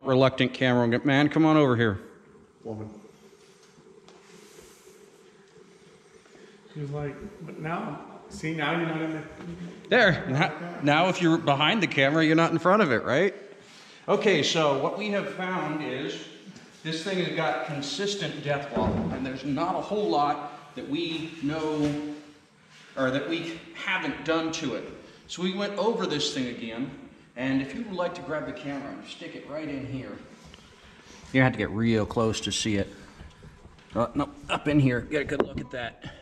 reluctant camera man. Come on over here. Woman. She was like, but now, see, now you're not in the... There. Now if you're behind the camera, you're not in front of it, right? Okay, so what we have found is this thing has got consistent death wall, and there's not a whole lot that we know or that we haven't done to it. So we went over this thing again, and if you would like to grab the camera and stick it right in here. You have to get real close to see it. No, up in here, get a good look at that.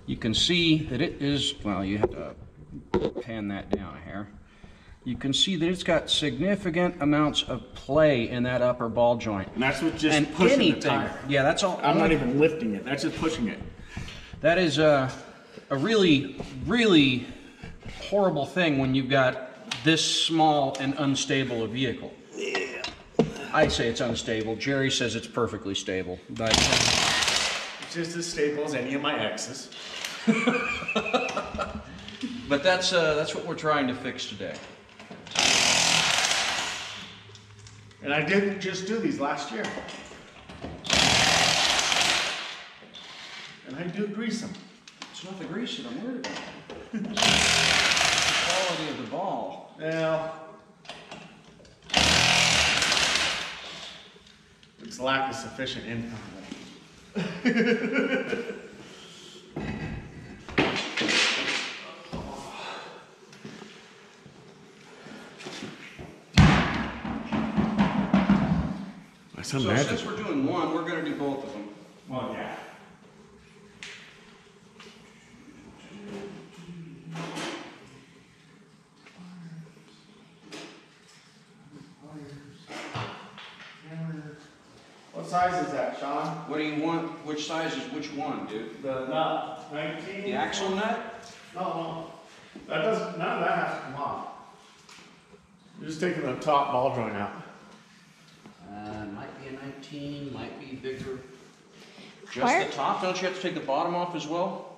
You can see that it is, well, you have to pan that down here. You can see that it's got significant amounts of play in that upper ball joint. And that's what just pushing the tire. Yeah, that's all. I'm not even lifting it. That's just pushing it. That is a really, really horrible thing when you've got this small and unstable a vehicle. Yeah. I say it's unstable. Jerry says it's perfectly stable. But it's just as stable as any of my exes. But that's what we're trying to fix today. And I didn't just do these last year. And I do grease them. It's not the grease that I'm worried about. It's the quality of the ball. Well, it's lack of sufficient income. So since we're doing one, we're going to do both of them. Well, yeah. What size is that, Sean? What do you want? Which size is which one, dude? The nut. 19? The axle nut? No. That doesn't, none of that has to come off. You're just taking the top ball joint out. Might be a 19, might be bigger. Just the top? Don't you have to take the bottom off as well?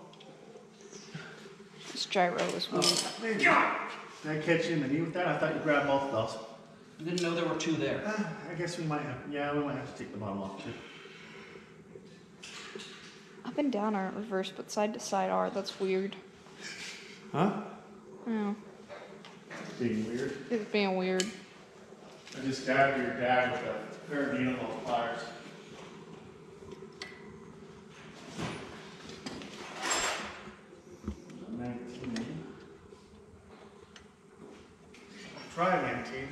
This gyro is weird. Did I catch you in the knee with that? I thought you grabbed both of those. I didn't know there were two there. I guess we might have, yeah, we might have to take the bottom off too. Up and down aren't reversed, but side to side are. That's weird. Huh? Oh. Being weird. It's being weird. I just stabbed your dad with a pair of needle pliers. Try 19.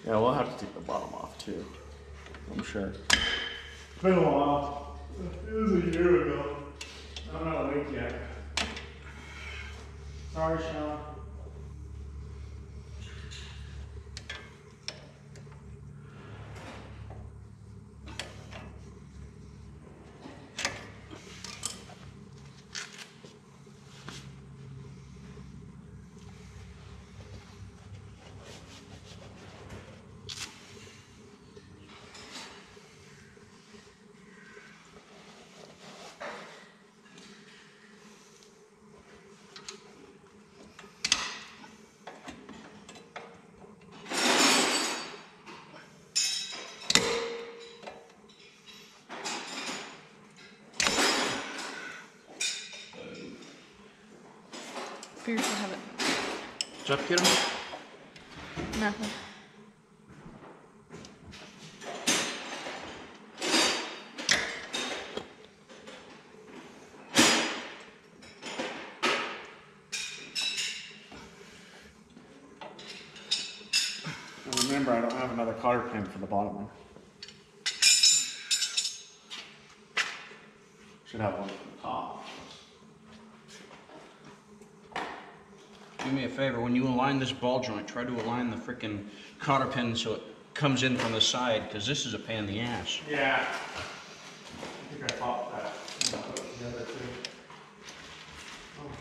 Yeah, we'll have to take the bottom off too, I'm sure. It's been a while. It was a year ago. I'm not awake yet. Sorry, Sean. Appears to have it. What's up, kiddo? Nothing. And remember, I don't have another cotter pin for the bottom one. Should have one from the top. Do me a favor, when you align this ball joint, try to align the frickin' cotter pin so it comes in from the side, because this is a pain in the ass. Yeah. I think I popped that. And put it together too. Oh.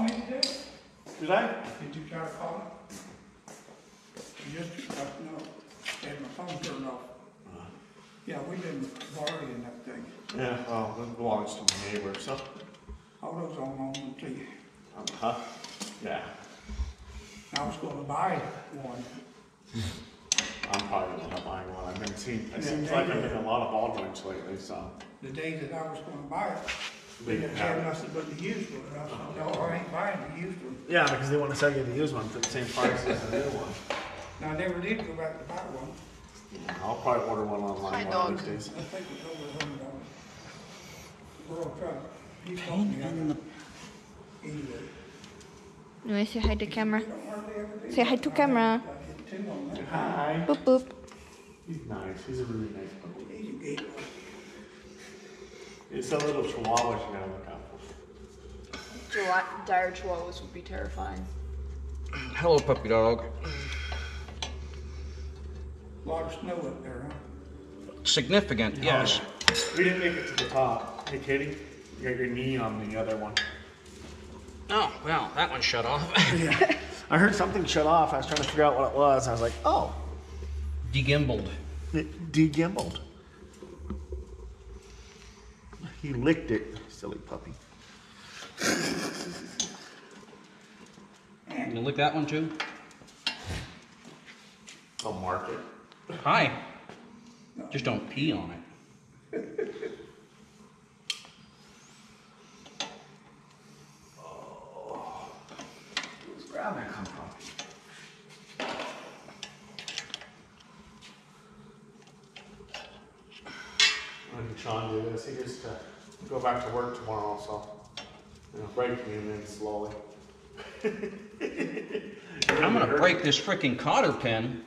me today? Did I? Did you try to call it? Just, no, had my phone turned off. Yeah, we've been borrowing that thing. Yeah, well, it belongs to my neighbor, so. All those on too. Huh? Yeah. I was gonna buy one. I'm probably gonna end up buying one. I've been seeing, it Yeah, seems like I'm getting a lot of ball joints lately, so. The day that I was gonna buy it, They they didn't have nothing but the used one. And I said, no, I ain't buying the used one. Yeah, because they want to sell you the used one for the same price as the new one. And I never did go back to buy one. I'll probably order one online Hi, one dog. of these days. I think it's over $100. World truck. He told me I got anyway. You want to say hi to camera? You don't hardly ever do Say hi that. to camera. I did 2 on that. Hi. Boop boop. He's nice. He's a really nice puppy. He's a gateway. It's a little chihuahua you gotta look out for. Dire chihuahuas would be terrifying. Hello, puppy dog. A lot of snow up there, huh? Significant, yes. We didn't make it to the top. Hey, Katie, you got your knee on the other one. Oh, well, that one shut off. I heard something shut off. I was trying to figure out what it was. I was like, oh, Degimbaled. it de-gimbaled. He licked it, silly puppy. You gonna lick that one too? I'll mark it. Hi. Just don't pee on it. Where'd that come from? When did Sean do this? He gets to go back to work tomorrow, so break me and then slowly. I'm gonna break this freaking cotter pin.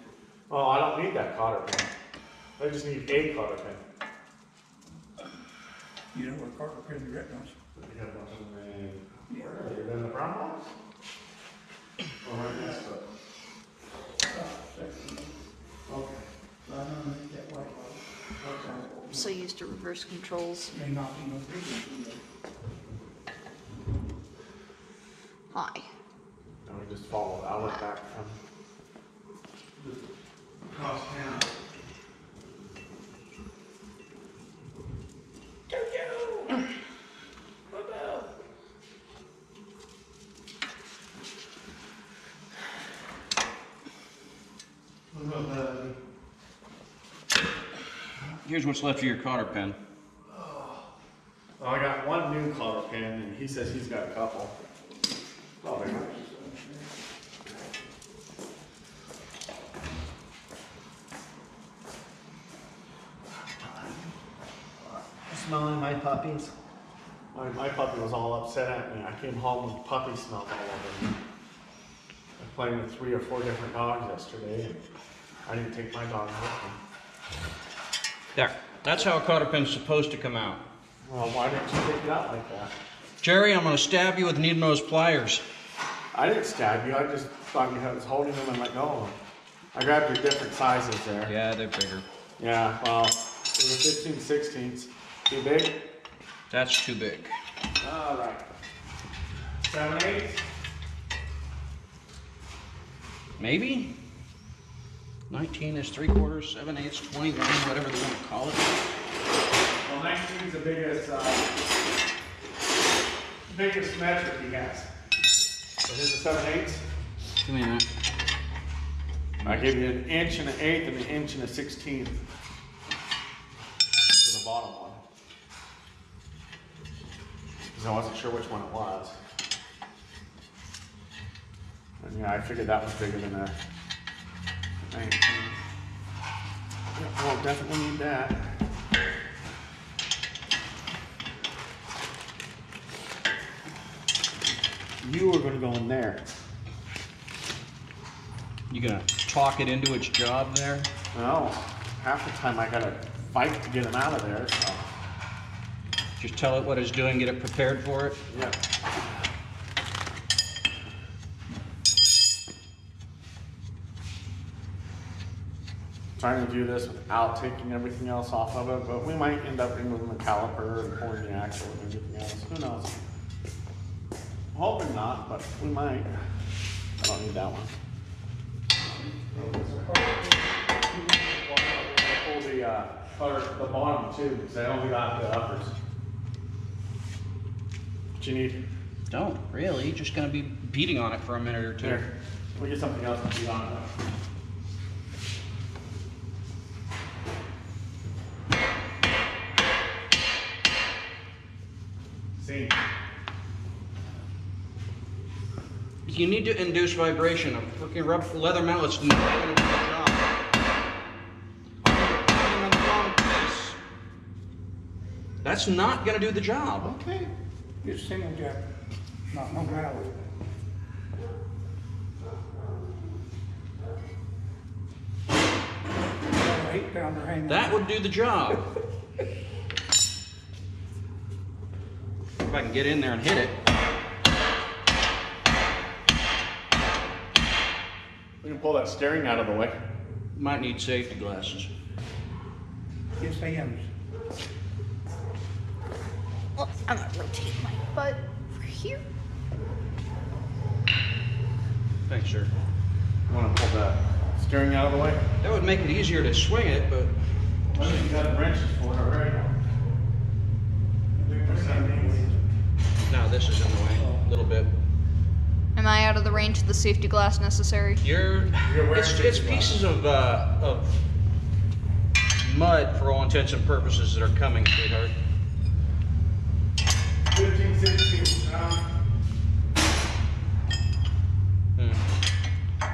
Oh, I don't need that cotter pin. I just need a cotter pin. You know where Carter Pin written on? You got a bunch of them in, where are they? In the brown box? Or right next to it? Okay. I don't know if that white one. Okay. I'm so used to reverse controls. May not be no bigger. Hi. And we just follow the outlet back from across town. Here's what's left of your cotter pin. Well, I got one new cotter pin, and he says he's got a couple. Oh, very much. Smelling my puppies. My puppy was all upset at me. I came home with puppy smell all over me. I played with 3 or 4 different dogs yesterday, and I didn't take my dog with me. There. That's how a cotter pin's supposed to come out. Well, why didn't you take it out like that? Jerry, I'm gonna stab you with needle-nose pliers. I didn't stab you. I just thought you was holding them and let go of them. I grabbed your different sizes there. Yeah, they're bigger. Yeah, well, it was 15 16ths. Too big? That's too big. All right. 7/8? Maybe? 19 is 3/4, 7/8, 21, whatever they want to call it. Well, 19 is the biggest metric he has. So here's a 7/8. Give me that. I give you 1 inch and 1/8 and 1 inch and 1/16 for the bottom one. Because I wasn't sure which one it was. And yeah, I figured that was bigger than a 19. Yeah, we'll definitely need that. You are going to go in there. You gonna talk it into its job there? No, half the time I gotta fight to get him out of there, so. Just tell it what it's doing, get it prepared for it. Yeah. Trying to do this without taking everything else off of it, but we might end up removing the caliper and pulling the axle and everything else. Who knows? Hoping not, but we might. I don't need that one. Pull the bottom too, because I only got the uppers. What you need? Don't really. You're just gonna be beating on it for a minute or two. Here, we'll get something else to beat on it. See? You need to induce vibration. A freaking leather mallet's not gonna do the job. Putting on the wrong place. That's not gonna do the job. Okay. It's single jack, not no mallet. 8-pounder hanging. That would do the job. If I can get in there and hit it. We can pull that steering out of the way. Might need safety glasses. His hands. Well, I'm gonna rotate my butt over here. Thanks, sir. You want to pull that steering out of the way? That would make it easier to swing it, but I think you got wrenches for it already. no, this is in the way a little bit. Am I out of the range of the safety glass necessary? You're wearing it's safety pieces of mud for all intents and purposes that are coming, sweetheart. 15, 16.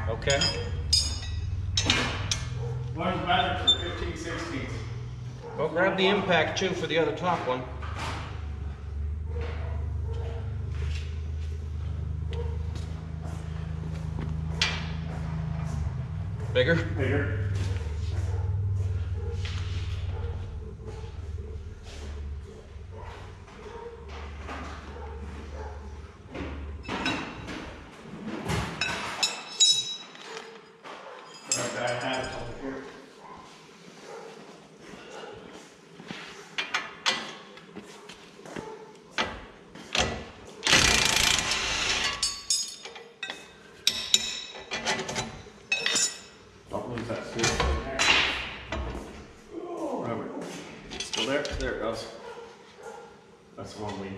Okay. One's better for 15, 16. Well, grab the impact too for the other top one. Bigger? Bigger. I had it over here. Don't lose that suit. Oh, Robert. Still there? There it goes. That's the one we.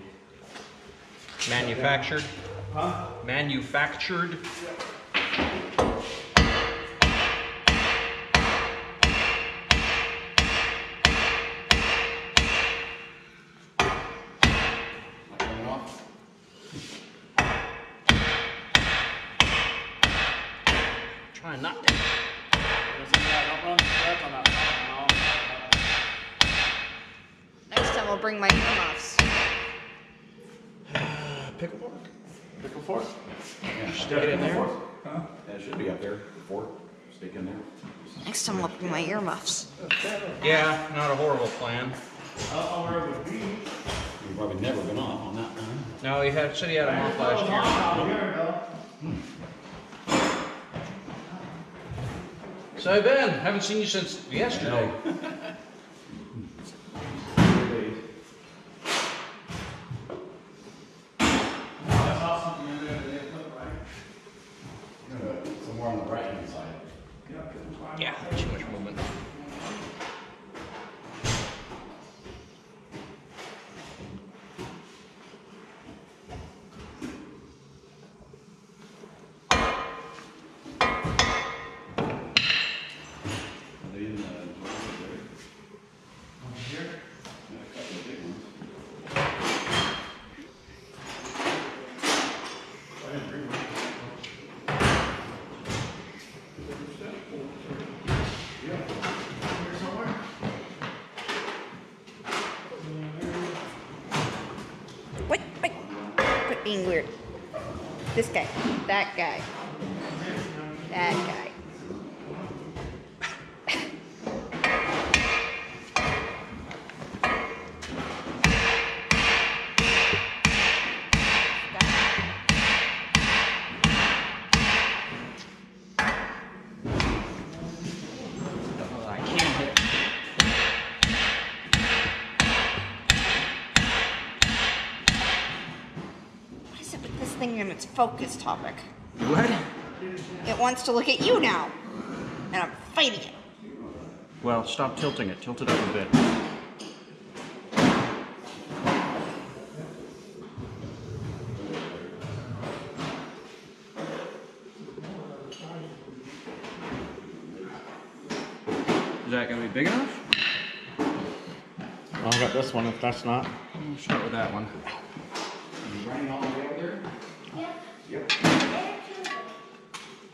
Manufactured? Huh? Manufactured? Try not to. Don't run back on that. Next time I'll bring my earmuffs. Pickle fork? Pickle fork? Yeah, stick it in there. Huh? Yeah, it should be up there. Fork, stick in there. Next time I'll bring my earmuffs. Yeah, not a horrible plan. I don't know where it would be. You've probably never been off on that one. No, he said he had him off last year. Here we go. So hey, Ben, haven't seen you since yesterday. That's awesome. You're gonna do it, right? Somewhere on the right hand side. Yeah, too much movement. Are they in the drawers there? Here? Yeah, a couple of big ones. I didn't bring one. Yeah. Here somewhere? Wait. Quit being weird. This guy. That guy. That guy. I can't hit. What is it with this changing its focus topic. What? It wants to look at you now. And I'm fighting it. Well, stop tilting it. Tilt it up a bit. Is that going to be big enough? I got this one if that's not. We'll start with that one. You running all the way over there? Yep.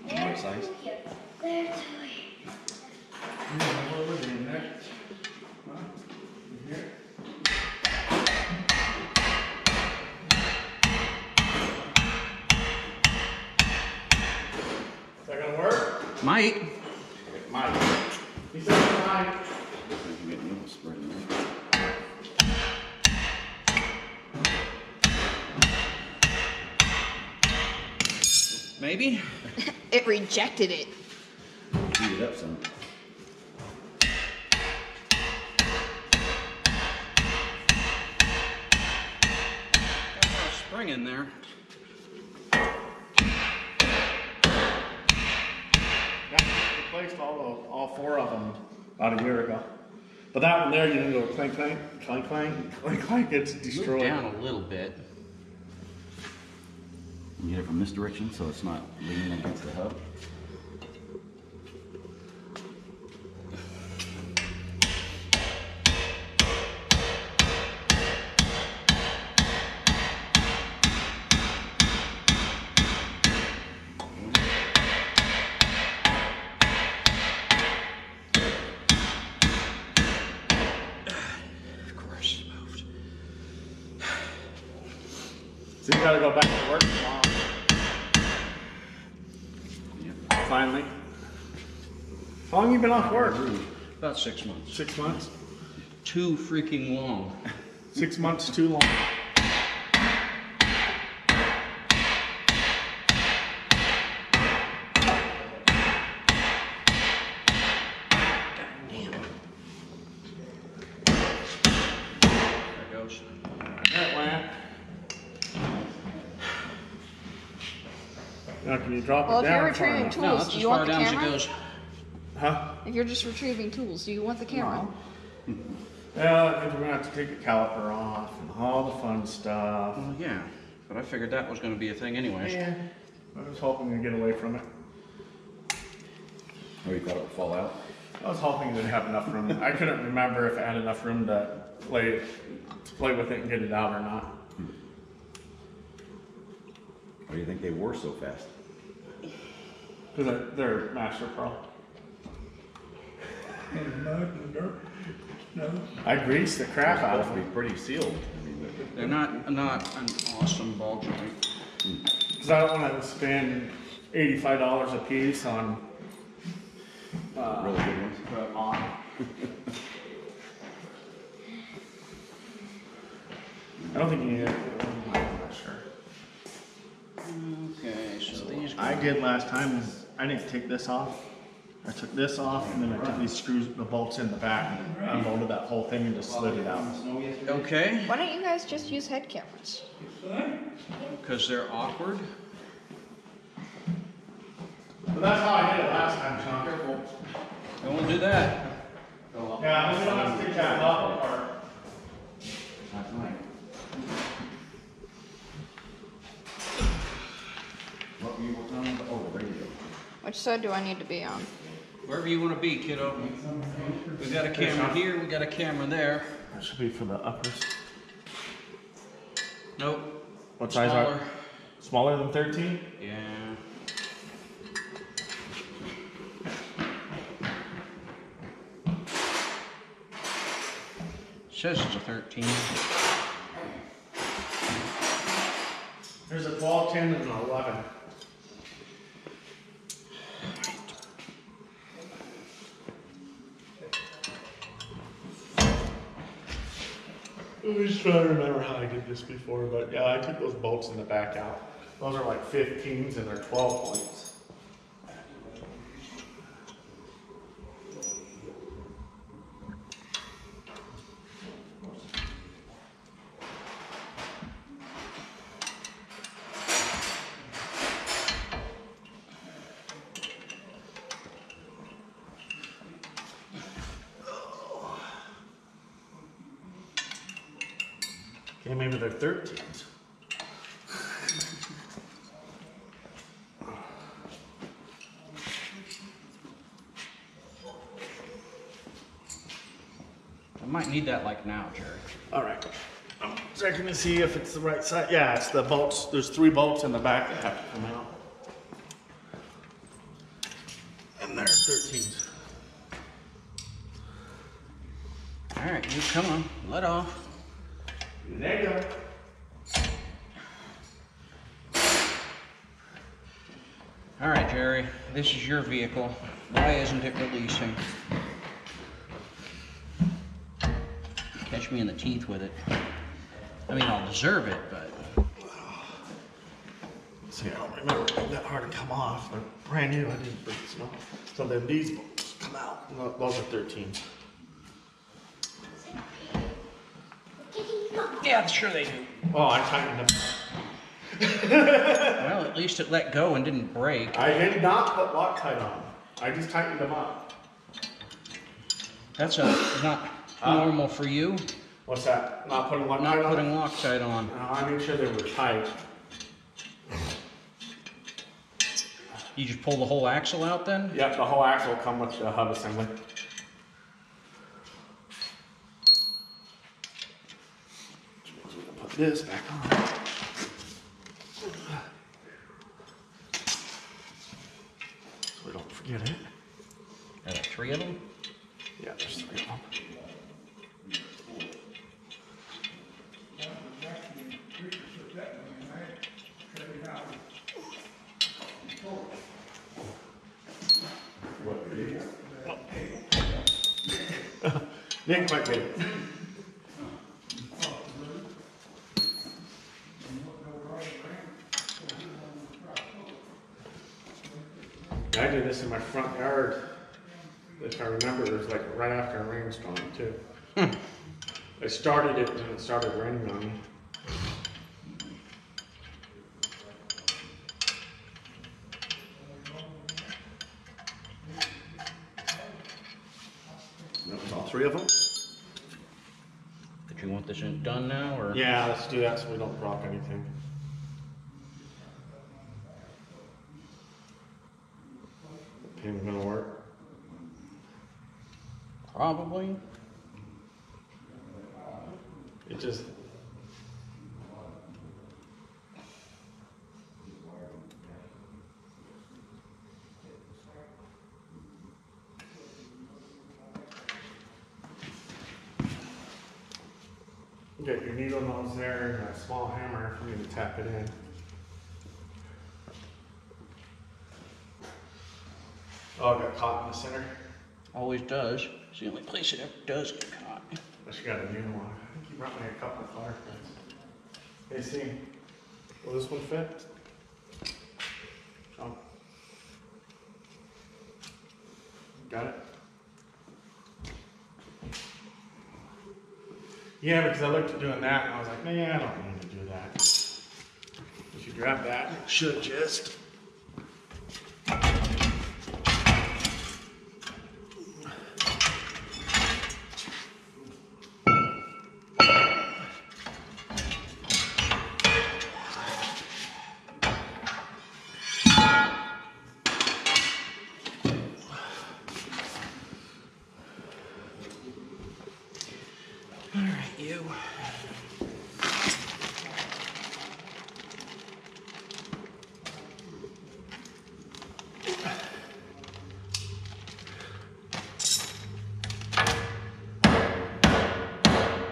What size? Is that gonna work? Might. Might. He said it might. You can get noodles spread in there. Maybe? It rejected it. Heat it up some. Got a little spring in there. Yeah, we replaced all four of them about a year ago. But that one there, you didn't go clank, clank, clank, clank, clank, clank, it's Move destroyed. down a little bit. You get it from this direction so it's not leaning against the hub. Of course, it moved. So you gotta go back to work tomorrow. Finally. How long you been off work? About 6 months. 6 months? Too freaking long. 6 months too long. Damn. There it goes. That went. Now can you drop Well, it if you're down far retrieving enough? No, tools, that's do as you far want the down as it camera? goes. Huh? If you're just retrieving tools, do you want the camera? Yeah, I think we're gonna have to take the caliper off and all the fun stuff. Well, yeah, but I figured that was going to be a thing anyways. Yeah. I was hoping to get away from it. Oh, you thought it would fall out? I was hoping to have enough room. I couldn't remember if I had enough room to play with it and get it out or not. Why do you think they wore so fast? Because they're master pro. In the mud and the dirt, snow. I greased the crap out of Supposed to them. be pretty sealed. I mean, They're not an awesome ball joint. Because I don't want to spend $85 a piece on really good ones. on. I don't think you need it. I'm not sure. Okay, so these I did last time is I didn't take this off. I took this off and then I took these screws, the bolts in the back, and unbolted that whole thing and just slid it out. Okay, Why don't you guys just use head cameras? because they're awkward. But that's how I did it last time, Sean. Careful. Don't do that. Yeah, we don't have to take that lock apart. Last night. What were you working on? Oh, the radio. Which side do I need to be on? Wherever you want to be, kiddo. We got a camera here, we got a camera there. That should be for the uppers. Nope. What size are Smaller. Smaller than 13? Yeah. Says it's a 13. There's a 12, 10, and an 11. I'm just trying to remember how I did this before, but yeah, I took those bolts in the back out. Those are like 15s and they're 12 points. Okay, maybe they're 13s. I might need that like now, Jerry. All right. I'm checking to see if it's the right side. Yeah, it's the bolts. There's 3 bolts in the back that have to come out. And they're 13s. All right, you come on, let off. There you go. All right, Jerry, this is your vehicle. Why isn't it releasing? Catch me in the teeth with it. I mean, I'll deserve it, but... See, I don't remember that hard to come off. They're brand new. I didn't break the snow. So then these bolts come out. No, those are 13s. Yeah, sure they do. Oh, I tightened them. Well, at least it let go and didn't break. I did not put Loctite on. I just tightened them up. That's not normal for you. What's that? Not putting Loctite Not on? putting Loctite on. No, I made sure they were tight. You just pull the whole axle out then? Yep, the whole axle will come with the hub assembly. Put this back on. So we don't forget it. Are there 3 of them? Yeah, there's 3 of them. Didn't quite get it. I did this in my front yard. If I remember, it was like right after a rainstorm too. I started it and it started raining on me. That was all 3 of them? Did you want this done now, or? Yeah, let's do that so we don't drop anything. The pin's gonna work. Probably. It just... Get your needle nose there and a small hammer for me to tap it in. Oh, it got caught in the center. Always does. It's the only place it ever does get caught. I should got a new one. I think you brought me a couple of fireflies. Hey, see, will this one fit? Oh. Got it? Yeah, because I looked at doing that and I was like, nah, I don't need to do that. If you grab that, it should just. All right, you.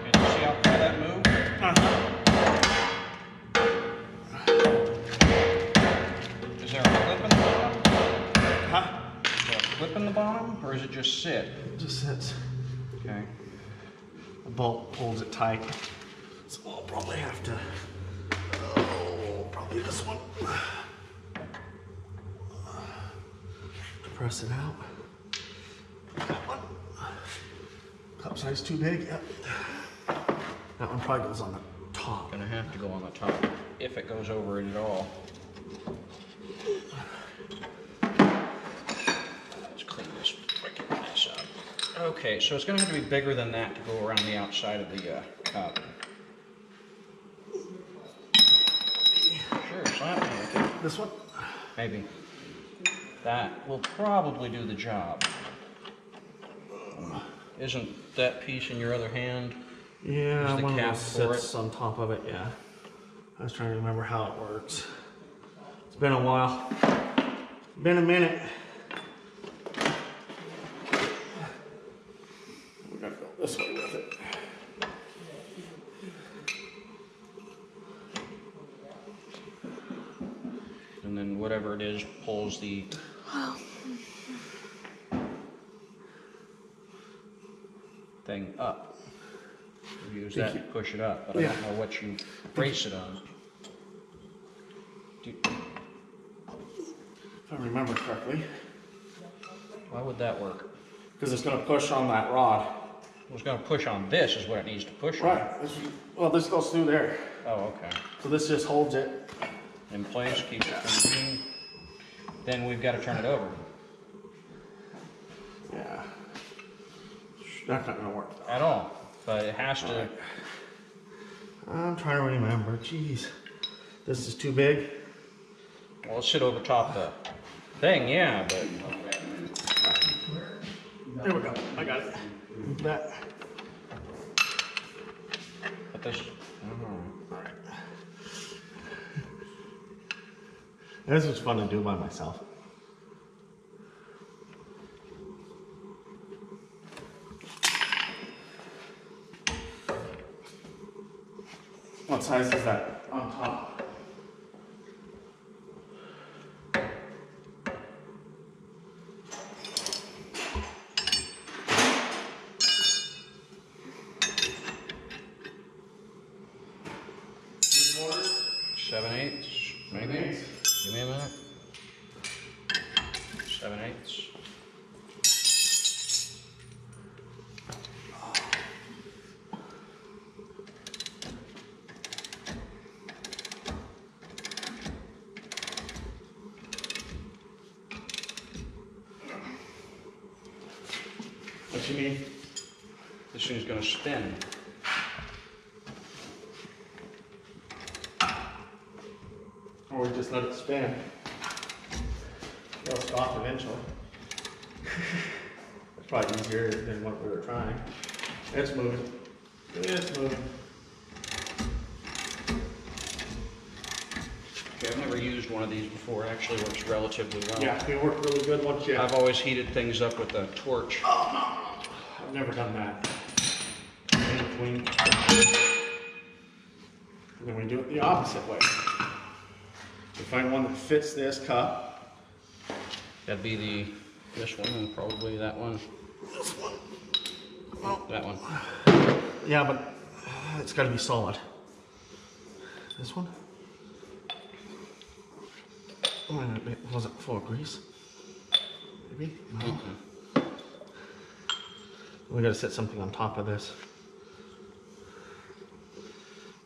Did you see how far that moved? Is there a clip in the bottom? Huh? Is there a clip in the bottom, or is it just sit? It just sits. Okay. The bolt holds it tight. So I'll probably have to, probably this one. To press it out. That one. Cup size too big, yep. That one probably goes on the top. Gonna have to go on the top if it goes over it at all. Let's clean this freaking mess up. Okay, so it's gonna have to be bigger than that to go around the outside of the cup. Well, okay. This one? Maybe. That will probably do the job. Isn't that piece in your other hand? Yeah, Is the one of cap those for sits on top of it, yeah. I was trying to remember how it works. It's been a while. Been a minute. We're gonna go this way with it. And then whatever it is pulls the thing up. You use that to push it up, but I don't know what you brace it on. If I remember correctly. Why would that work? Because it's gonna push on that rod. It was going to push on this is what it needs to push on. Right. Well, this goes through there. Oh, okay. So this just holds it. In place, keeps it from being. Then we've got to turn it over. Yeah. That's not gonna work. At all. But it has to. Right. I'm trying to remember. Jeez. This is too big. Well, let's sit over top the thing, yeah, but. There we go. I got it. Move that. But this. All right. This was fun to do by myself. What size is that on top? Three-quarters? 7/8, maybe. 7/8. Give me a minute. 7/8. What you need? This thing's going to spin. Or we just let it spin. It'll stop eventually. It's probably easier than what we were trying. It's moving. It's moving. Okay, I've never used one of these before. It actually works relatively well. Yeah, they work really good once you. I've always heated things up with a torch. I've never done that. In between. And then we do it the opposite way. We find one that fits this cup. That'd be this one and probably that one. This one. That one. Yeah, but it's got to be solid. This one? Oh, it wasn't full of grease. Maybe? No. We got to set something on top of this.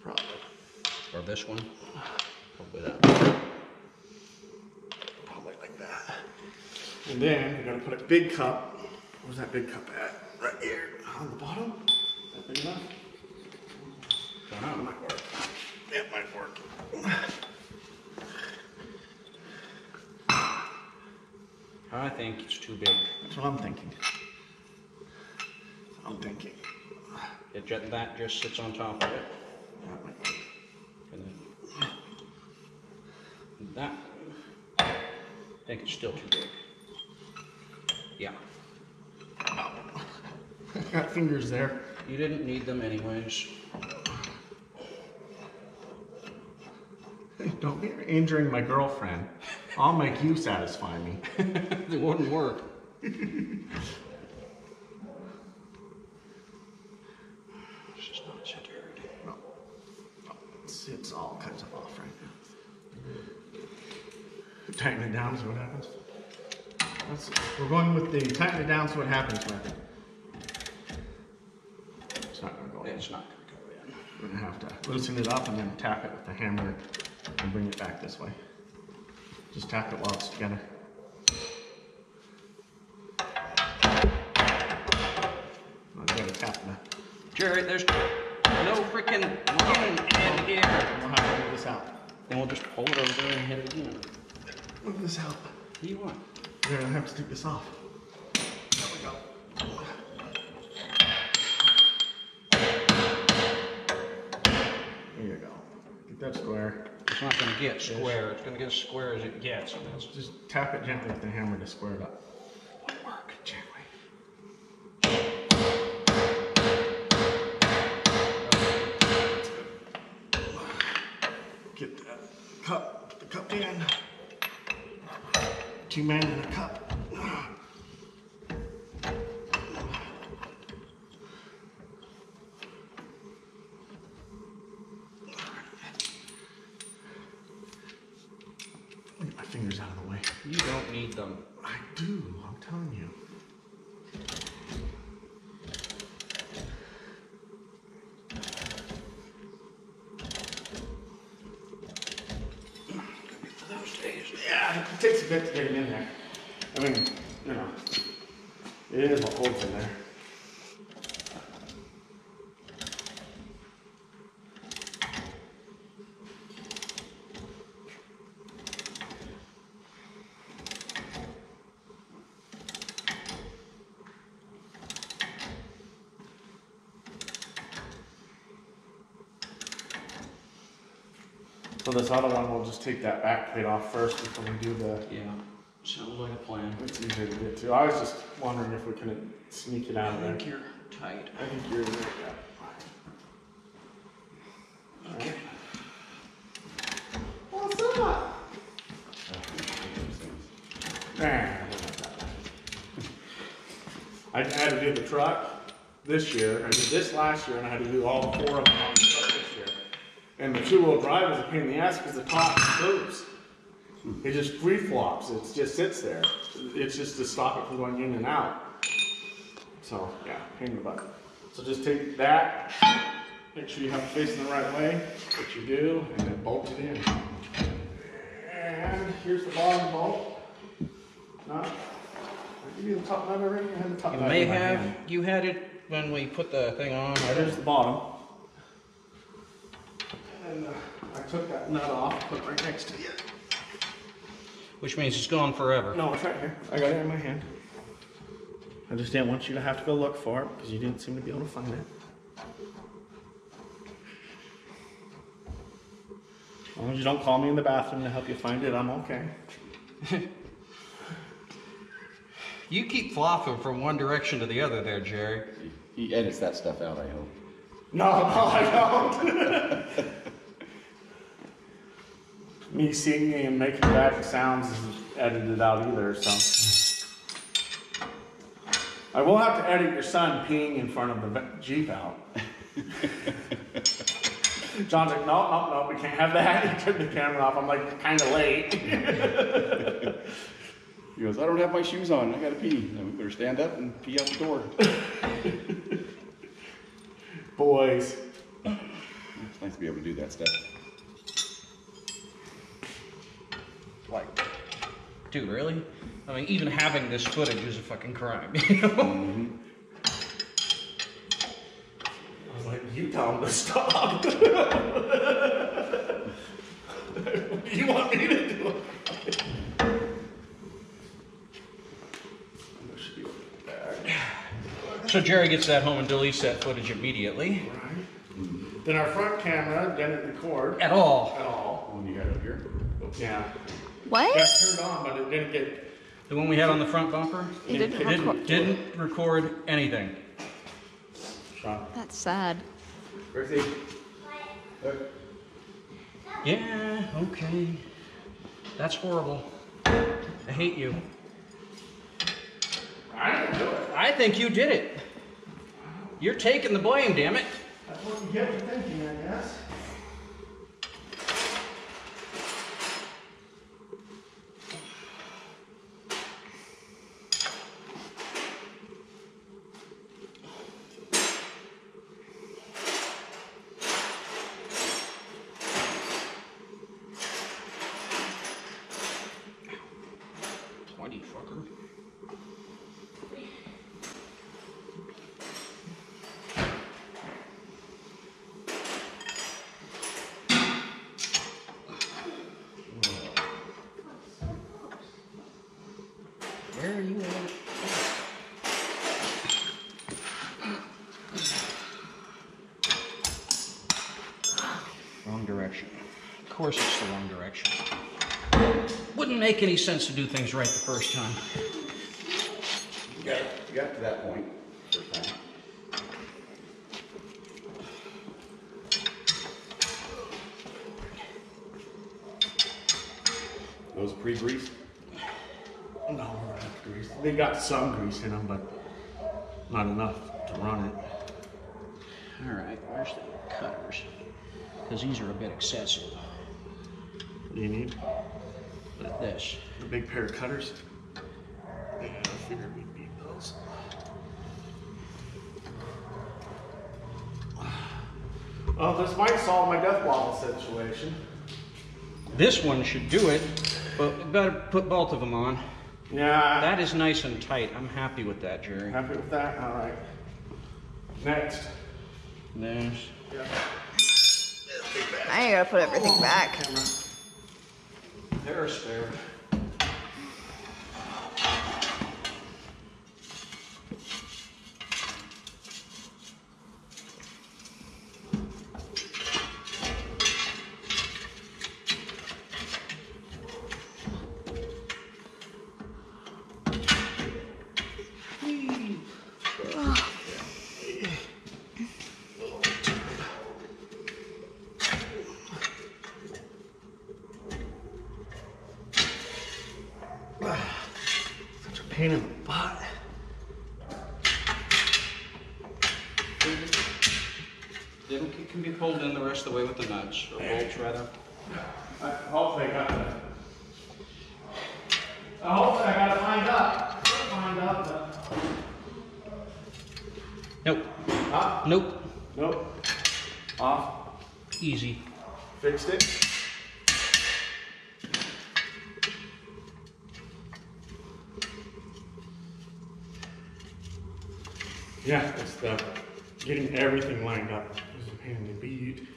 Probably. Or this one. Probably that one. Probably like that. And then we're gonna put a big cup. Where's that big cup at? Right here on the bottom. Is that big enough? Don't know. It might work. It might work. I think it's too big. That's what I'm thinking. That just sits on top of it. That might work. And then that one. I think it's still too big. Yeah. Got fingers there. You didn't need them anyways. Don't be injuring my girlfriend. I'll make you satisfy me. It wouldn't work. It's just not centered. No. It's all kinds of off right now. Tighten it down, see what happens. We're going with the tighten it down, see what happens method. It's not going to go in. It's not going to go in. We're going to have to loosen it up and then tap it with the hammer and bring it back this way. Just tap it while it's together. I gotta tap the. Jerry, there's no freaking line in here. We'll have to move this out. Then we'll just pull it over there and hit it again. Will this help? What do you want? You're gonna have to take this off. There we go. There you go. Get that square. It's not going to get square. It's going to get as square as it gets. Just tap it gently with the hammer to square it up. Work gently. Get that cup, the cup in. 2 men in a cup. Get my fingers out of the way. You don't need them. I do, I'm telling you. Yeah, it takes a bit to get it in there. I mean, you know, it is what holds in there. So this other one, we'll just take that back plate off first before we do the... Yeah, sounds like a plan. It's easier to get to. I was just wondering if we couldn't sneak it out of I there. think you're tight. I think you're there, yeah. Okay. What's up? I had to do the truck this year. I did this last year, and I had to do all 4 of them on the truck this year. And the 2-wheel drive is a pain in the ass because the top moves. It just free flops. It just sits there. It's just to stop it from going in and out. So yeah, pain in the butt. So just take that. Make sure you have it facing the right way, which you do, and then bolt it in. And here's the bottom bolt. No, I give you the top nut already. I had the top You nut may in my have, hand. you had it when we put the thing on. There's the bottom. And I took that nut off, put it right next to you. Which means it's gone forever. No, it's right here. I got it in my hand. I just didn't want you to have to go look for it because you didn't seem to be able to find it. As long as you don't call me in the bathroom to help you find it, I'm okay. You keep flopping from one direction to the other there, Jerry. He edits that stuff out, I hope. No, I don't. Me singing and making bad sounds isn't edited out either, so. I will have to edit your son peeing in front of the Jeep out. John's like, no, we can't have that. He turned the camera off. I'm like, kind of late. He goes, I don't have my shoes on. I gotta pee. Then we better stand up and pee out the door. Boys. It's nice to be able to do that stuff. Like, dude, really? I mean, even having this footage is a fucking crime, you know? Mm-hmm. I was like, you tell him to stop. What do you want me to do? So Jerry gets that home and deletes that footage immediately. Right. Then our front camera didn't record At all. at all. One you got up here. Yeah. What? Got turned on, but it didn't get. The one we had on the front bumper? It didn't record. Didn't record anything. Shot. That's sad. Where's he? Yeah, okay. That's horrible. I hate you. I didn't do it. I think you did it. You're taking the blame, damn it. That's what you get for thinking, I guess. Bloody fucker. direction. Of course it's the wrong direction. Wouldn't make any sense to do things right the first time. You got to that point first time. Those pre-greased? No, we're gonna have to grease. They got some grease in them, but not enough to run it. All right, where's the cutters? Because these are a bit excessive. What do you need? Look at this. A big pair of cutters? Yeah, I figured we'd need those. Well, this might solve my death bottle situation. This one should do it, but we better put both of them on. Yeah. That is nice and tight. I'm happy with that, Jerry. Happy with that? All right. Next. There's... Yeah. Now you gotta put everything back. They're a spare. Such a pain in the butt. It can be pulled in the rest of the way with the nuts, or bolts rather. Hopefully I got the... hopefully I got it lined up. Lined up. Nope. Huh? Nope. Nope. Off. Easy. Fixed it. Yeah, it's the getting everything lined up is a pain in the beat.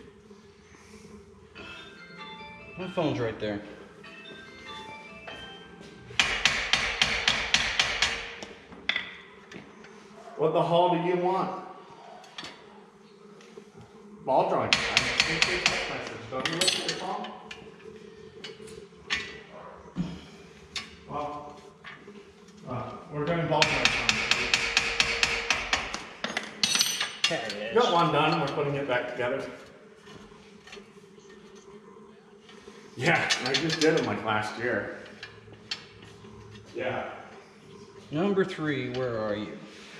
My phone's right there. What the hell do you want? Ball drawing. Don't you look at your phone? Well, we're going to ball drawing. There it is. Got one done. We're putting it back together. Yeah, I just did them like last year. Yeah. Number 3, where are you?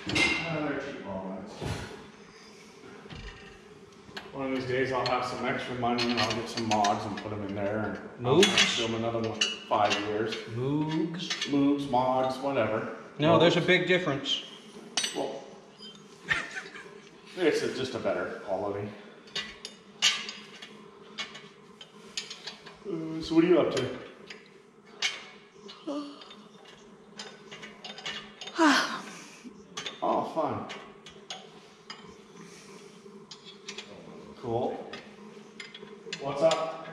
Another cheap ball ones. One of these days I'll have some extra money and I'll get some mods and put them in there. And I'll Moogs? do them another one 5 years. Moogs? Moogs, mods, whatever. No, there's a big difference. Well, it's just a better quality. So what are you up to? Oh, fun. Cool. What's up?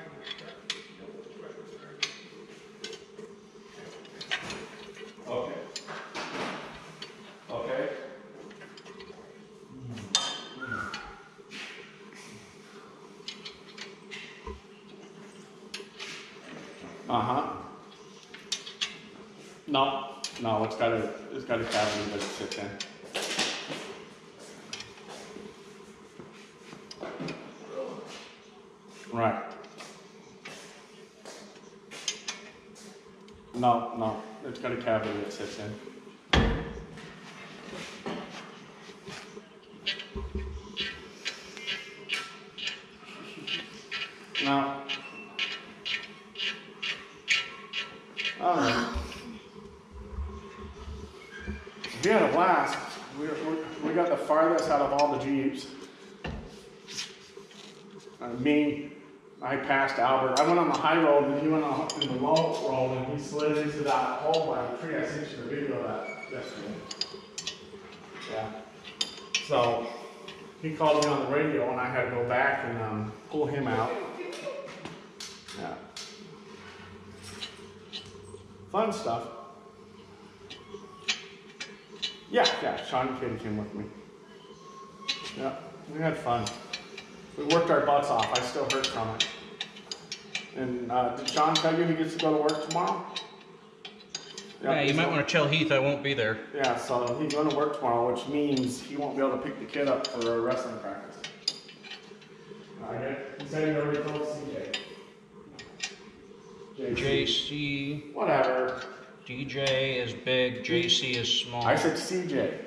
Okay. Okay. Uh-huh. No, it's got a cavity that it sits in. Right. No, it's got a cavity that sits in. No. All right. We had a blast. We got the farthest out of all the Jeeps. I passed Albert. I went on the high road and he went on in the low road and he slid into that hole by the tree. I sent you the video of that yesterday. Yeah. So he called me on the radio and I had to go back and pull him out. Yeah. Fun stuff. Yeah, Sean and Katie came with me. Yeah, we had fun. We worked our butts off. I still hurt from it. And did Sean tell you he gets to go to work tomorrow? Yeah, you might want to tell Heath I won't be there. Yeah, so he's going to work tomorrow, which means he won't be able to pick the kid up for a wrestling practice. He said he already told CJ. JC. Whatever. DJ is big, JC is small. I said CJ.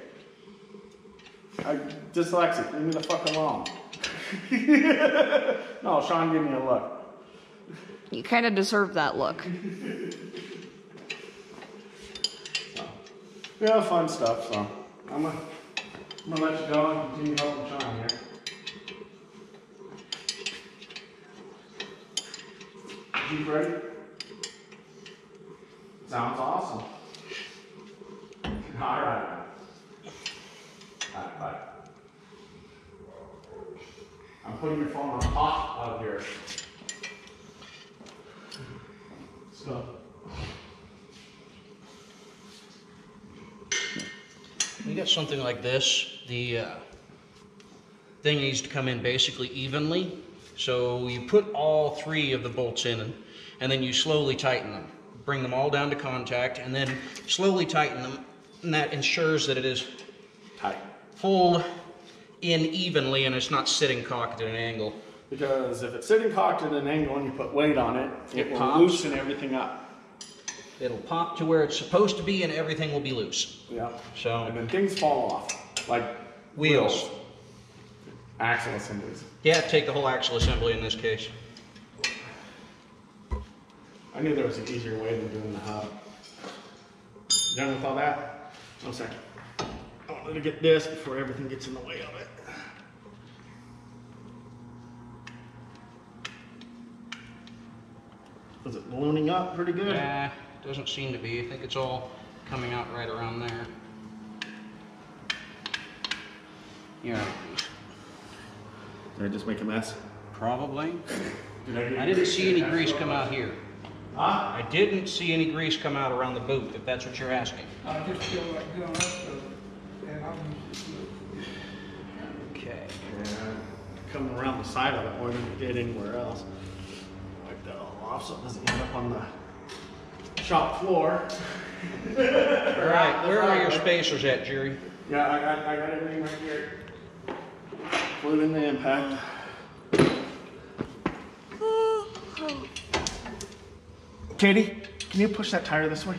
Dyslexic, leave me the fuck alone. No, Sean gave me a look. You kind of deserve that look. Yeah, fun stuff, so I'm gonna let you go and continue helping Sean here. Jeep ready? Sounds awesome. Alright. Alright, bye. I'm putting your phone on off out here. So. You got something like this. The thing needs to come in basically evenly. So you put all 3 of the bolts in and then you slowly tighten them. Bring them all down to contact and then slowly tighten them. And that ensures that it is Tight. pulled in evenly and it's not sitting cocked at an angle. Because if it's sitting cocked at an angle and you put weight on it, it will pops. loosen everything up. It'll pop to where it's supposed to be and everything will be loose. Yeah. So And then things fall off, like wheels. Axle assemblies. Yeah, take the whole axle assembly in this case. I knew there was an easier way than doing the hub. Done with all that? No second. I wanted to get this before everything gets in the way of it. Is it ballooning up pretty good? Doesn't seem to be. I think it's all coming out right around there. Yeah. Did I just make a mess? Probably. Did I didn't see any grease come out here. Huh? I didn't see any grease come out around the boot, if that's what you're asking. I just feel like doing that, so, and I'm used to it. Okay. Yeah. Coming around the side of it more than it did anywhere else. Wipe that all off so it doesn't end up on the shop floor. All right, where are your spacers at, Jerry? Yeah, I got everything right here. Put it in the impact. Katie, can you push that tire this way?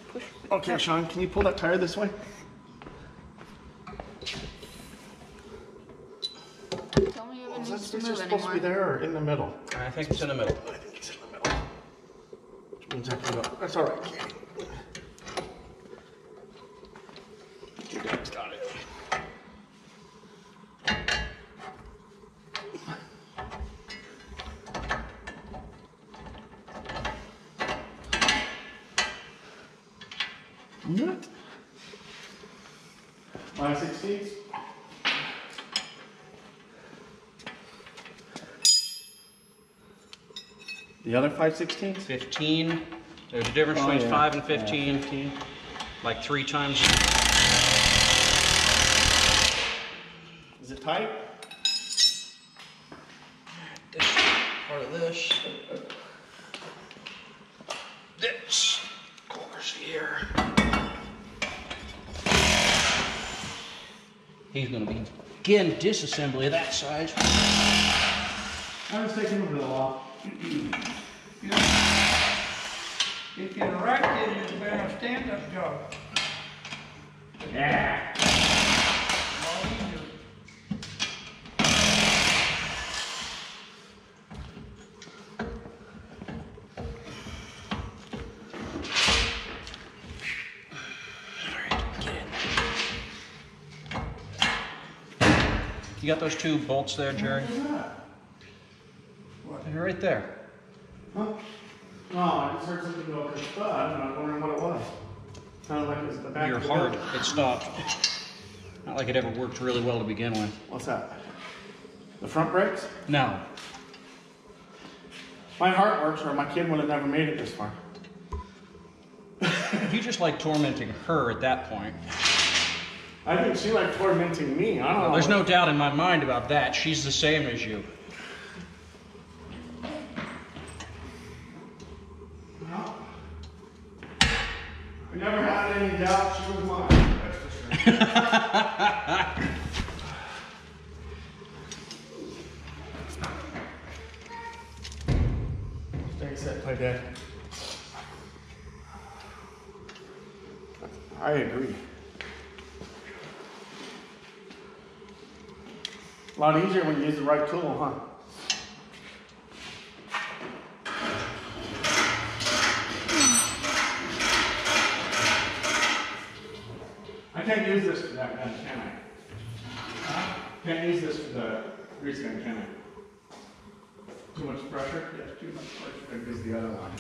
Push. Okay, Sean, can you pull that tire this way? Tell me if it Is needs that to spacer move supposed to be anymore. there or in the middle? I think it's in the middle. I think it's in the middle. Which means I can go. That's all right, Katie. Your dad's got it. What? 5/16? The other 5/16? 15. There's a difference Oh, between yeah. 5 and 15. Yeah, 15. Like 3 times. Is it tight? This part of this. This, of course, here. He's going to begin disassembly of that side. I was taking a bill off. You know, if you're erected, it's been a stand-up job. Yeah. All easier. You got those 2 bolts there, Jerry? They're right there. Huh? No, I just heard something go thud, and I was wondering what it was. Sounded like it was the back You're of the hard. wheel. It stopped. Not like it ever worked really well to begin with. What's that? The front brakes? No. My heart works, or my kid would have never made it this far. You just like tormenting her at that point. I think she liked tormenting me. I don't know. There's no doubt in my mind about that. She's the same as you. We never had any doubt she was mine, that's for sure. Stay set, play dead. I agree. A lot easier when you use the right tool, huh? I can't use this for that gun, can I? Huh? Can't use this for the grease gun, can I? Too much pressure? Yes, too much pressure. I use the other line.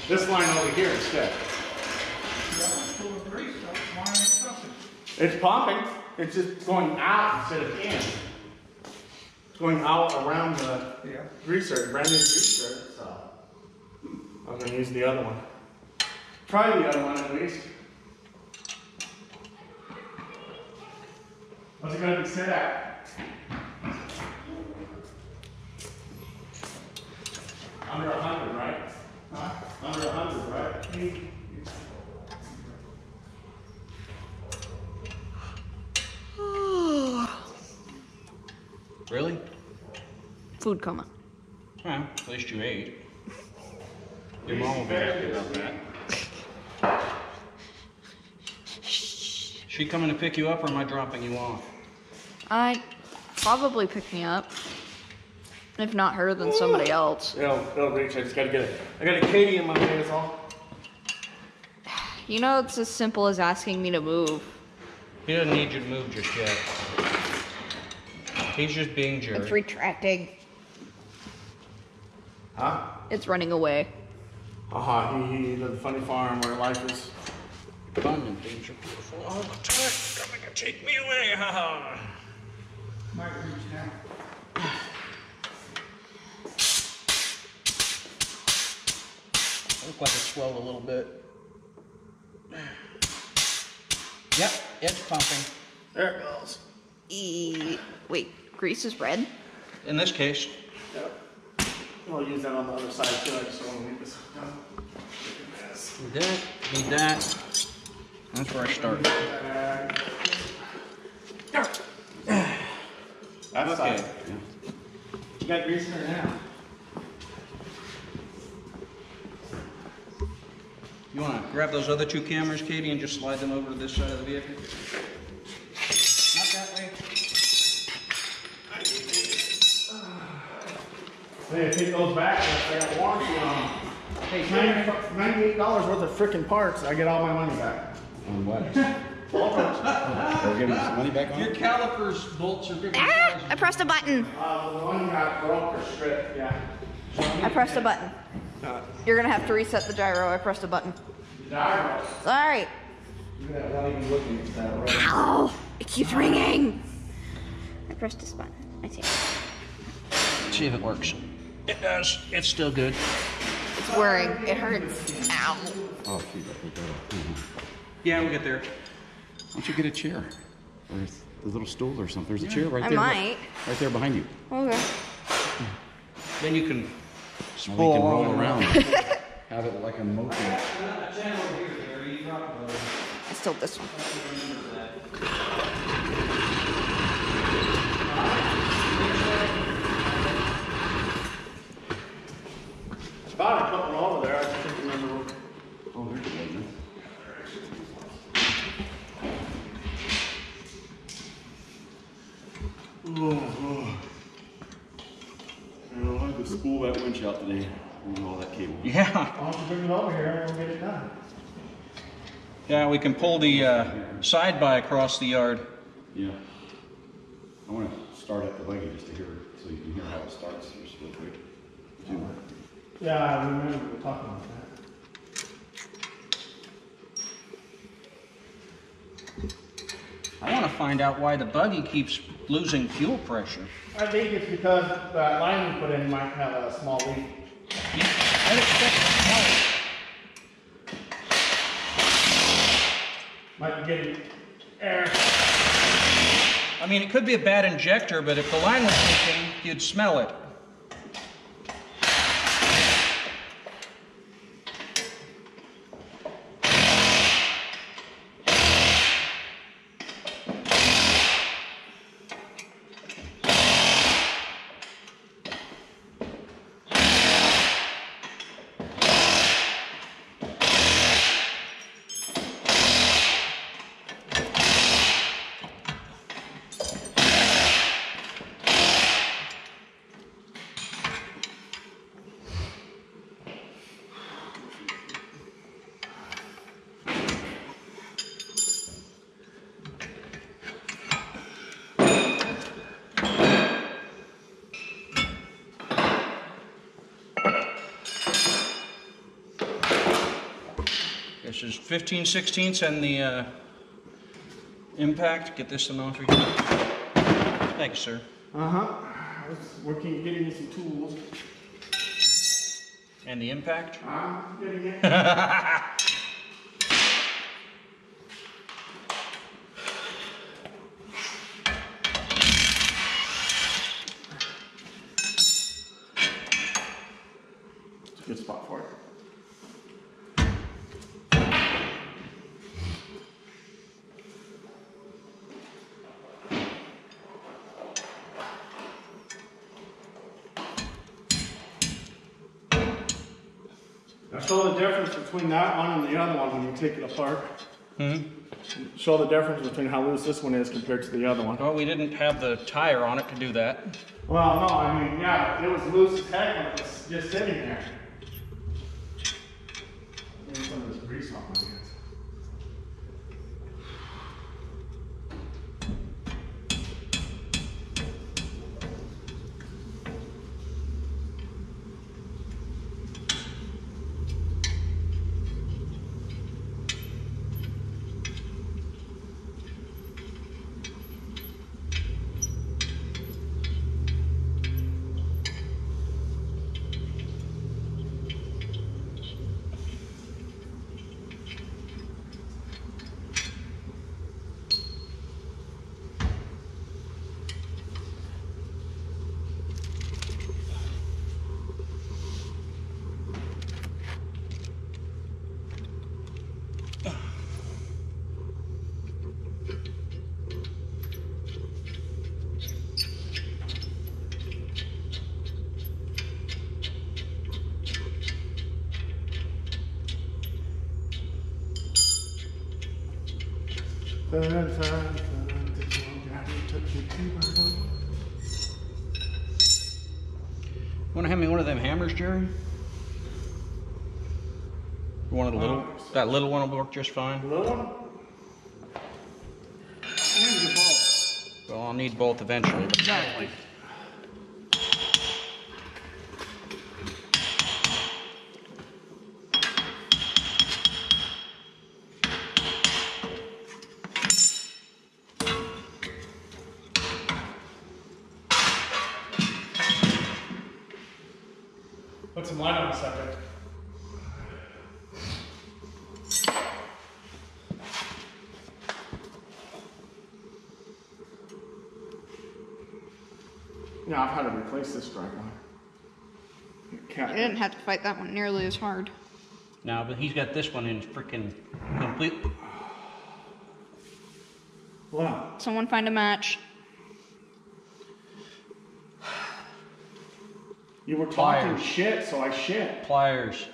This line over here instead. Full of grease, so why ain't it pumping? It's pumping. It's just going out instead of in. It's going out around the Yeah. greaser, brand new greaser. So I'm gonna use the other one. Try the other one at least. What's it gonna be set at? Under 100, right? Huh? Under 100, right? Really? Food coma. Well, at least you ate. Your mom will be happy about that. She coming to pick you up, or am I dropping you off? I probably pick me up. If not her, then somebody else. It'll reach. I just gotta get it. I got a Katie in my way, is all. You know, it's as simple as asking me to move. He doesn't need you to move just yet. He's just being It's Jerry. retracting. Huh? It's running away. He lives a funny farm where life is. Fun and things are beautiful all the time. Coming to take me away. Might reach now. Look like it swelled a little bit. Yep, it's pumping. There it goes. Wait, grease is red? In this case, Yep. I'll use that on the other side too. I just don't want to leave this done. Look at this. need that. That's where I start. That's Okay. side. You got grease in there now. You want to grab those other two cameras, Katie, and just slide them over to this side of the vehicle? Not that way. Hey, take those back. I got warranty on them. Hey, $98 worth of frickin' parts. I get all my money back. On what? All parts. We're giving us money back on your it? calipers bolts are different Ah! sizes. I pressed a button. The one got broke or stripped, yeah. I pressed a button. You're gonna have to reset the gyro. I pressed a button. Gyros. Sorry. You're not even looking at that, right? Ow! It keeps ringing. I pressed this button. I see it. See if it works. It does. It's still good. It's whirring. It hurts. Ow. Oh, shoot, I think that'll. Yeah, we'll get there. Why don't you get a chair? Or a little stool or something. There's a chair right I there. might. Right there behind you. Okay. Then you can Now we spool can along roll and around. Have it like a motor. It's still this one. Thought I put one over there. I just couldn't remember. Oh, there's the lightning. I'll have to spool that winch out today. And all that cable. Yeah. Why don't you bring it over here and we'll get it done? Yeah, we can pull the side by across the yard. Yeah. I want to start up the buggy just to hear, so you can hear how it starts just real quick. Too. Yeah, I remember we were talking about that. I want to find out why the buggy keeps losing fuel pressure. I think it's because that line you put in might have a small leak. I'd expect Might be getting air. I mean, it could be a bad injector, but if the line was leaking, you'd smell it. This is 15/16 and the impact. Get this one off here. Thank you, sir. I was working, getting you some tools. And the impact? I'm getting it. It's a good spot for it. Now show the difference between that one and the other one when you take it apart. Show the difference between how loose this one is compared to the other one. Well, we didn't have the tire on it to do that. Well, no, I mean, yeah, it was loose as heck when it was just sitting there. Maybe some of this grease off my hands. Want to hand me one of them hammers, Jerry? One of the little, that little one will work just fine. The little one? I need the both. Well, I'll need both eventually. But Exactly. Put some light on the subject. Yeah, I've had to replace this drive wire. I didn't have to fight that one nearly as hard. no, but he's got this one in freaking complete. Wow. Someone find a match. You were talking Pliers. shit, so I shit. Pliers.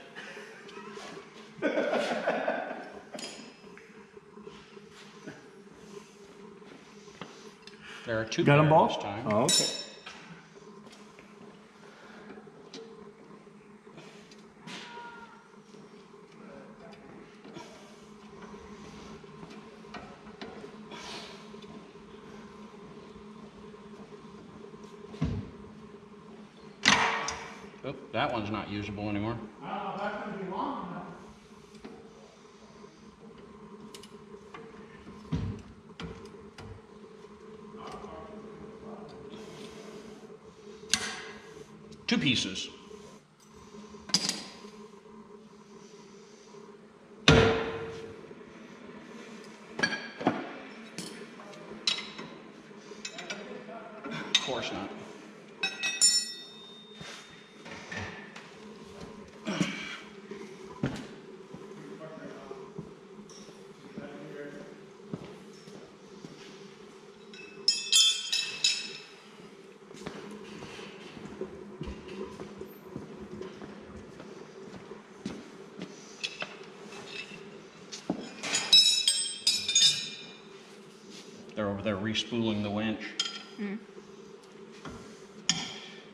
There are two Got them there both? this time. Oh, okay. Oh, that one's not usable anymore. I don't know if that's going to be long enough. Two pieces. Of course not. They're over there respooling the winch.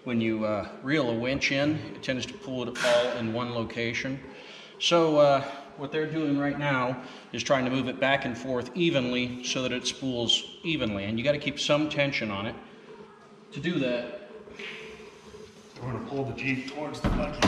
When you reel a winch in, it tends to pull it all in one location. So what they're doing right now is trying to move it back and forth evenly so that it spools evenly. And you got to keep some tension on it. To do that, We're going to pull the Jeep towards the bucket.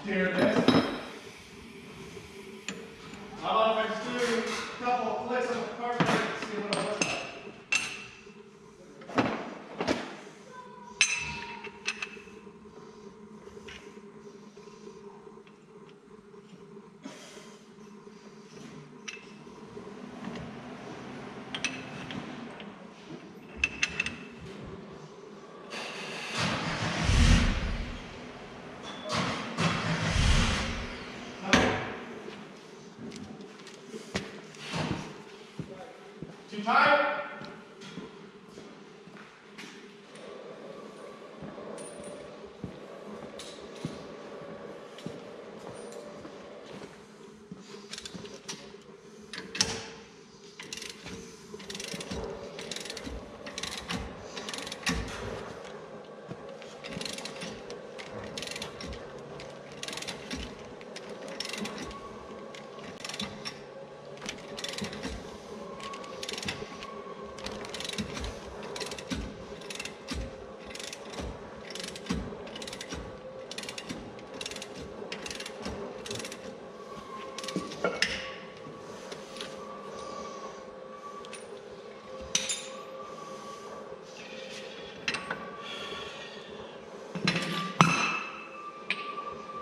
Steer this. How about if I just do a couple of flicks on the carpet and see what it looks like? Too tight?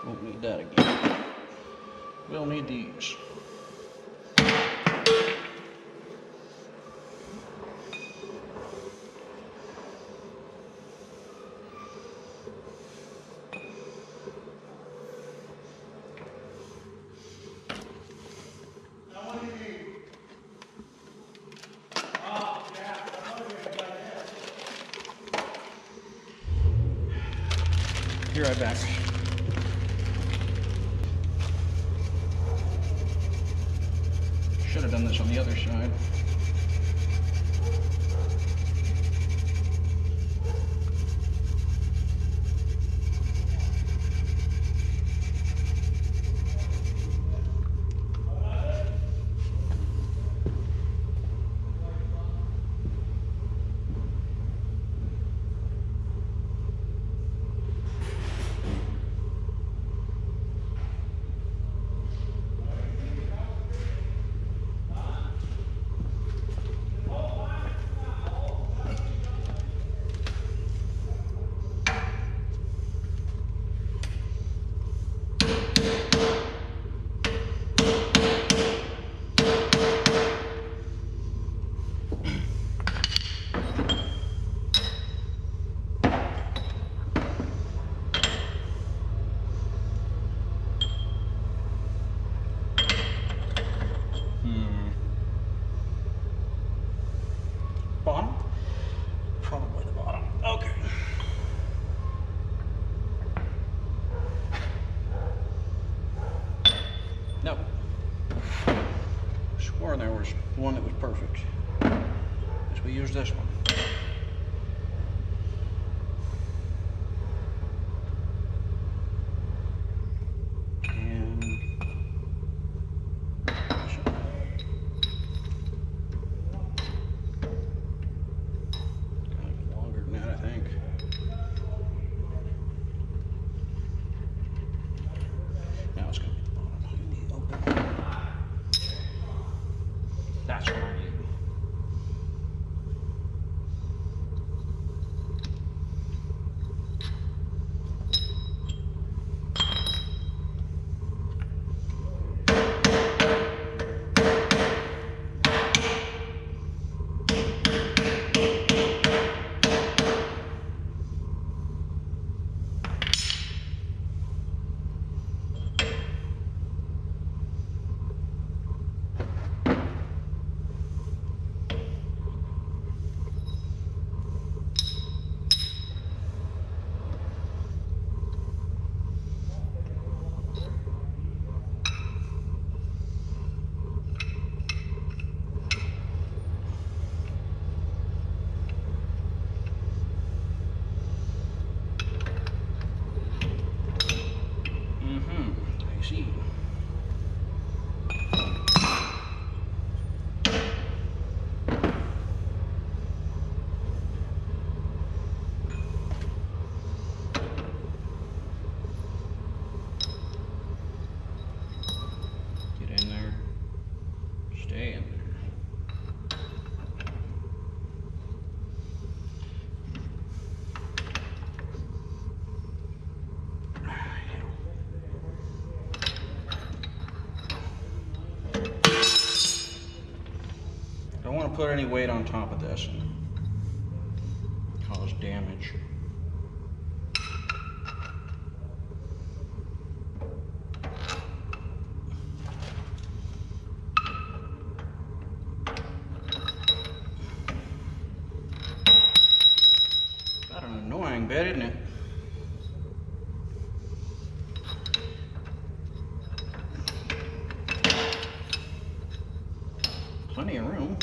Won't need that again. We'll need these. Be right back. Should have done this on the other side. Bottom? Probably the bottom. Okay. Nope. Swore there was one that was perfect. Guess we use this one. That's what I need. I see. to put any weight on top of this and cause damage. Got an annoying bit, isn't it? Plenty of room.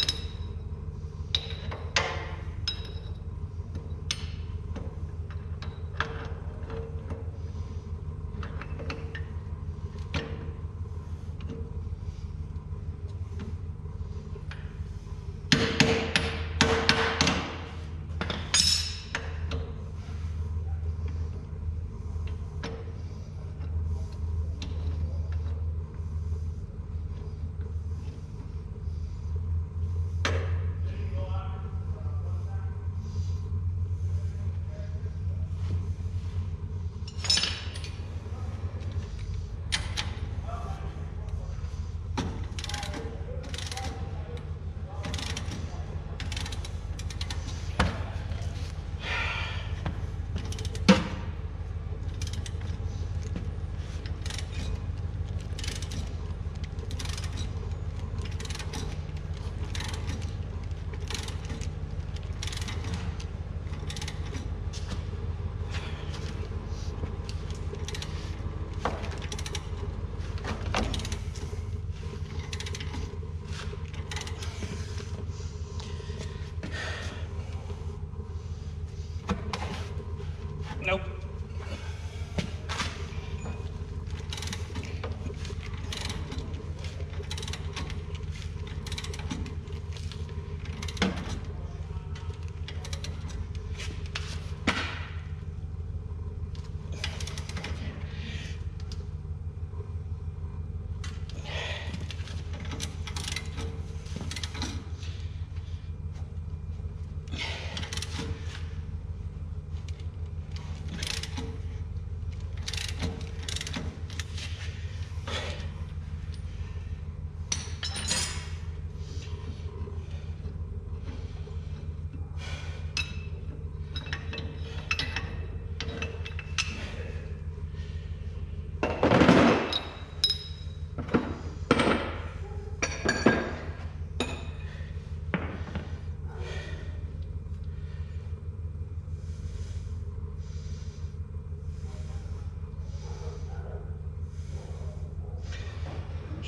Nope.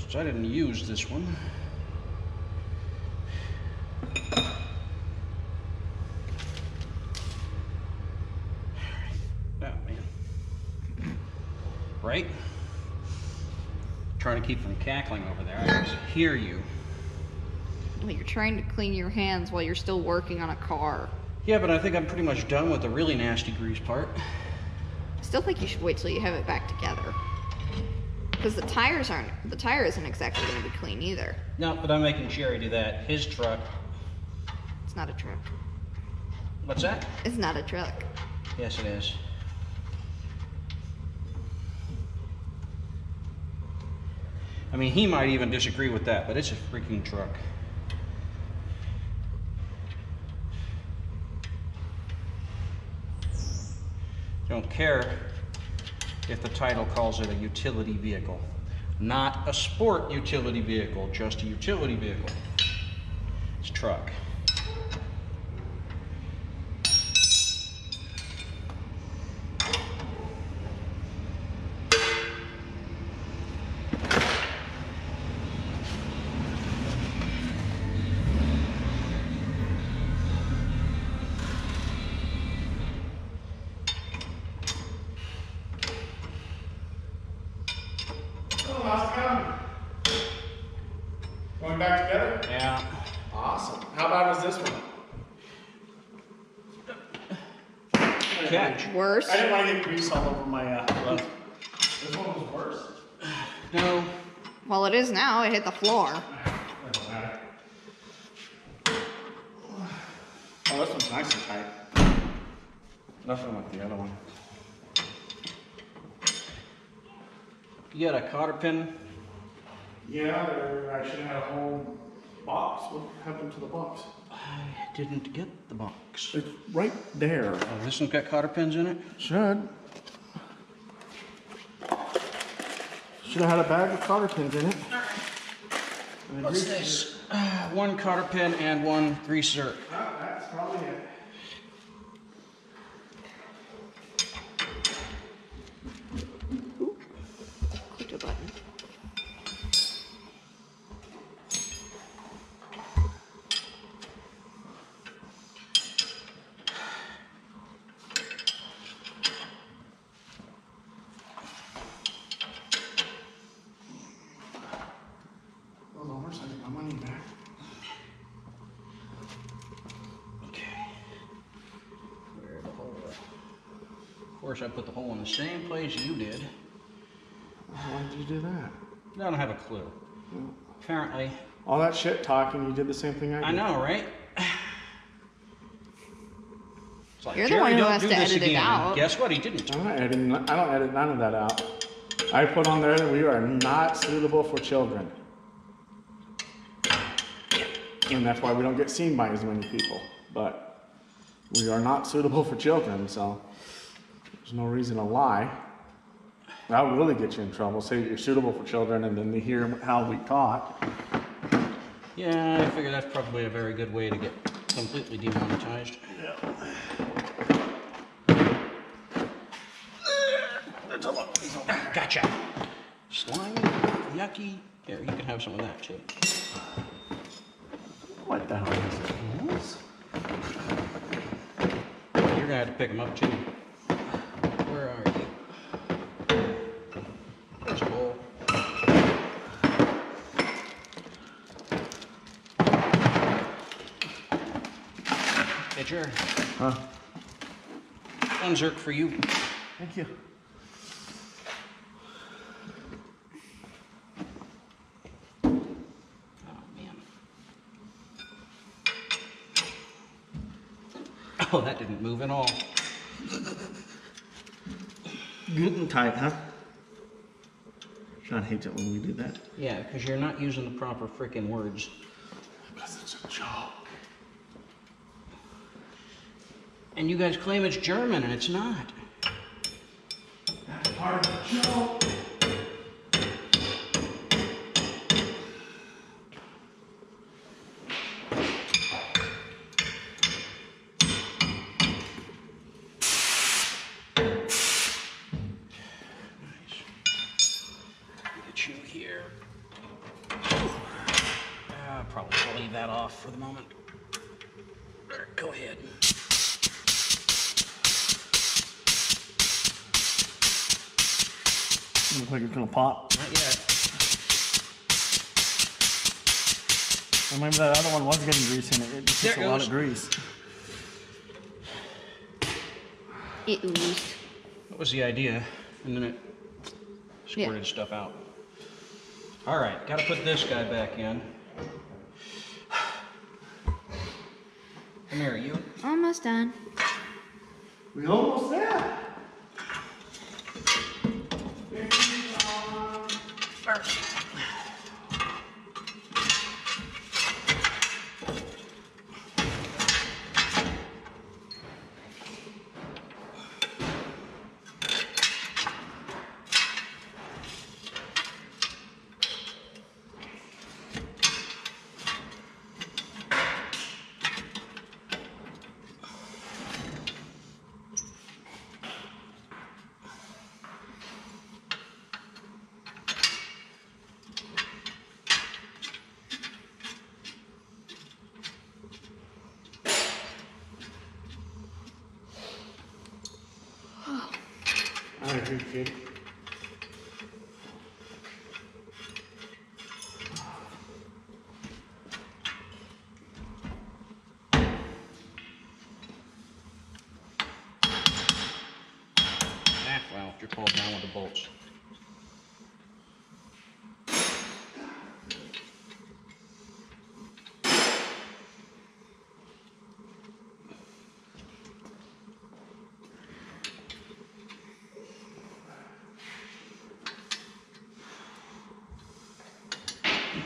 So I didn't use this one. Oh man. Right? Trying to keep from cackling over there. I just hear you. Well, you're trying to clean your hands while you're still working on a car. Yeah, but I think I'm pretty much done with the really nasty grease part. I still think you should wait till you have it back together. Because the tire isn't exactly going to be clean either. No, but I'm making Sherry do that. His truck. It's not a truck. What's that? It's not a truck. Yes, it is. I mean, he might even disagree with that, but it's a freaking truck. Don't care if the title calls it a utility vehicle. Not a sport utility vehicle, just a utility vehicle. It's a truck. Going back together? Yeah. Awesome. How bad was this one? Catch. Worse? I didn't want to get grease all over my glove. This one was worse. No. Well, it is now. It hit the floor. That don't matter. Oh, this one's nice and tight. Nothing like the other one. You got a cotter pin? Yeah, I should have had a hole box? What happened to the box? I didn't get the box. It's right there. Oh, this one's got cotter pins in it? Should. Should have had a bag with cotter pins in it. And a What's grease this? One cotter pin and one grease zerk. Ah, that's probably it. Click a button. Those owners, I get my money back. Okay. Where the hole? Of course, I put the hole in the same place you did. Why did you do that? I don't have a clue. Apparently. All that shit talking, you did the same thing I did. I know, right? It's like, You're the Jerry, one who don't has do to this edit it again. out. Guess what? He didn't. I'm not editing. I don't edit none of that out. I put on there that we are not suitable for children. And that's why we don't get seen by as many people. But we are not suitable for children, so there's no reason to lie. That would really get you in trouble. Say you're suitable for children and then they hear how we talk. Yeah, I figure that's probably a very good way to get completely demonetized. There's a lot of these over there. Gotcha. Slimy, yucky. Here, you can have some of that too. What the hell is this? You're gonna have to pick them up too. Where are you? There's a bowl. Hey, Jerry. Huh? One zerk for you. Thank you. Oh, man. Oh, that didn't move at all. Good and tight, huh? Sean hates it when we do that. Yeah, because you're not using the proper freaking words. Because it's a joke. And you guys claim it's German, and it's not. That's part of the joke. Get you here. Probably will leave that off for the moment. There, go ahead. Looks like it's gonna pop. Not yet. Remember that other one was getting grease in it. It just There takes it a lot goes. of grease. It oozed. That was the idea, and then it squirted stuff out. All right, got to put this guy back in. Come here, you. Almost done. We almost there. I agree, kid. Well, you're pulled down with the bolts.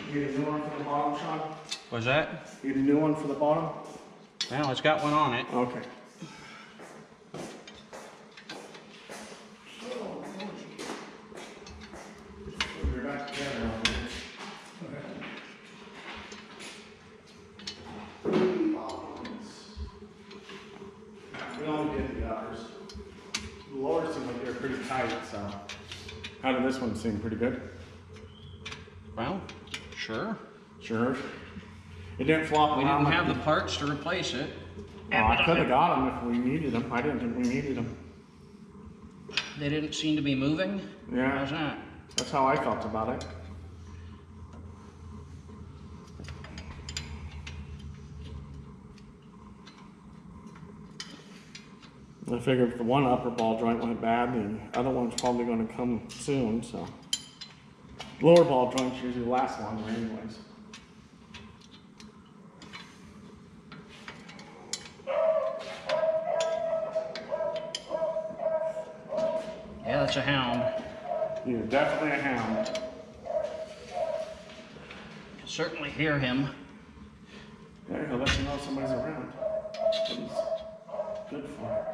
You get a new one from the bottom, Sean? Was that? You need a new one for the bottom? Well, it's got one on it. Okay. We're back together now. We only did the uppers. The lowers seem like they're pretty tight, so. How did this one seem? Pretty good? Well, sure. Sure. It didn't flop We around. didn't like have the parts to replace it. Oh, I could have got them if we needed them. I didn't think we needed them. They didn't seem to be moving. Yeah. How's that? That's how I felt about it. I figured if the one upper ball joint went bad, the other one's probably going to come soon, so. Lower ball joints usually last longer anyways. Yeah, that's a hound. You're definitely a hound. Can certainly hear him. There, he'll let you know somebody's around. That's what he's good for.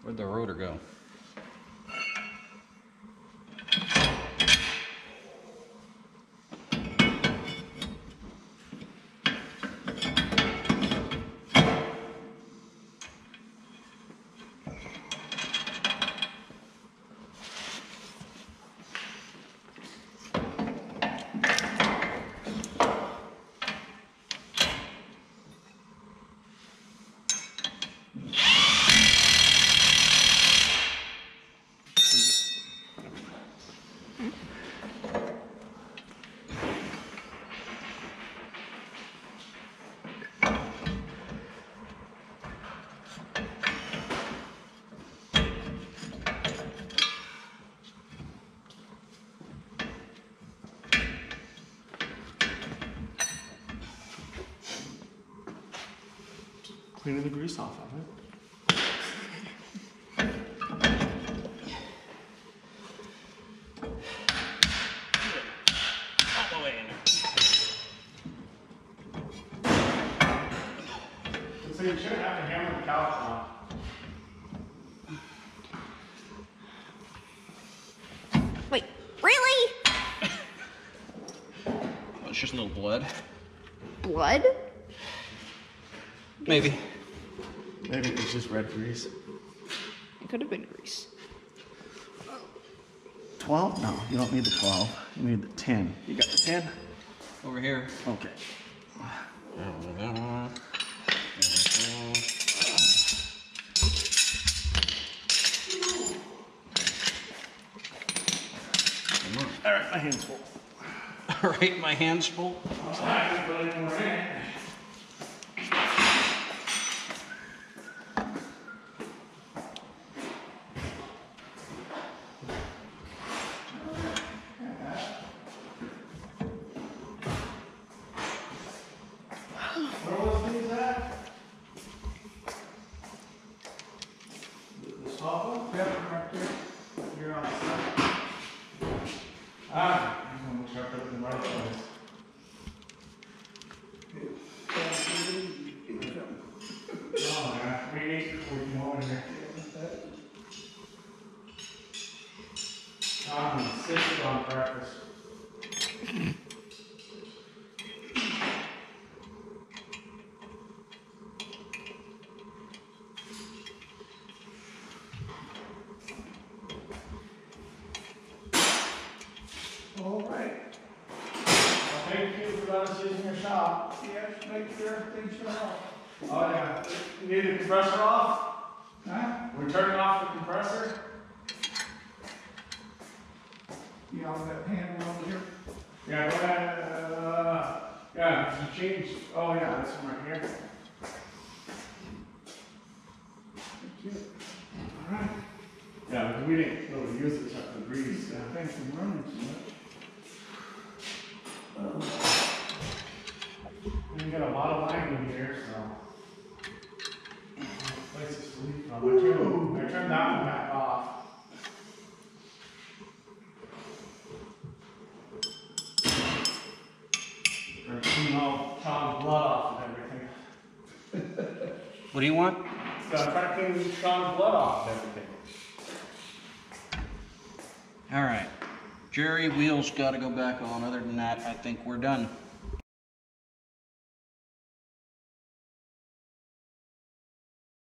Where'd the rotor go? Cleaning the grease off of it. All the way in there. So you shouldn't have to hammer the couch off. Wait, really? Oh, it's just a little blood. Blood? Maybe. Maybe it was just red grease. It could have been grease. 12? No, you don't need the 12. You need the 10. You got the 10? Over here. Okay. All right, my hand's full. All right, my hand's full. Sean insisted on breakfast. All right. Well, thank you for letting us use your shop. Yes, make sure everything's shut off. Oh yeah. You need the compressor off? Huh? We're turning off the compressor? You know that handle over here? Yeah, go ahead. Yeah, you change. Oh yeah, this one right here. Alright. Yeah, because we didn't really use it except for grease. I think I'm running so We got a lot of line in here, so. Place to sleep from. I turned that one back off. Or clean all Sean's blood off and everything. What do you want? So I'm trying to clean Sean's blood off and everything. All right. Jerry, wheels got to go back on. Other than that, I think we're done.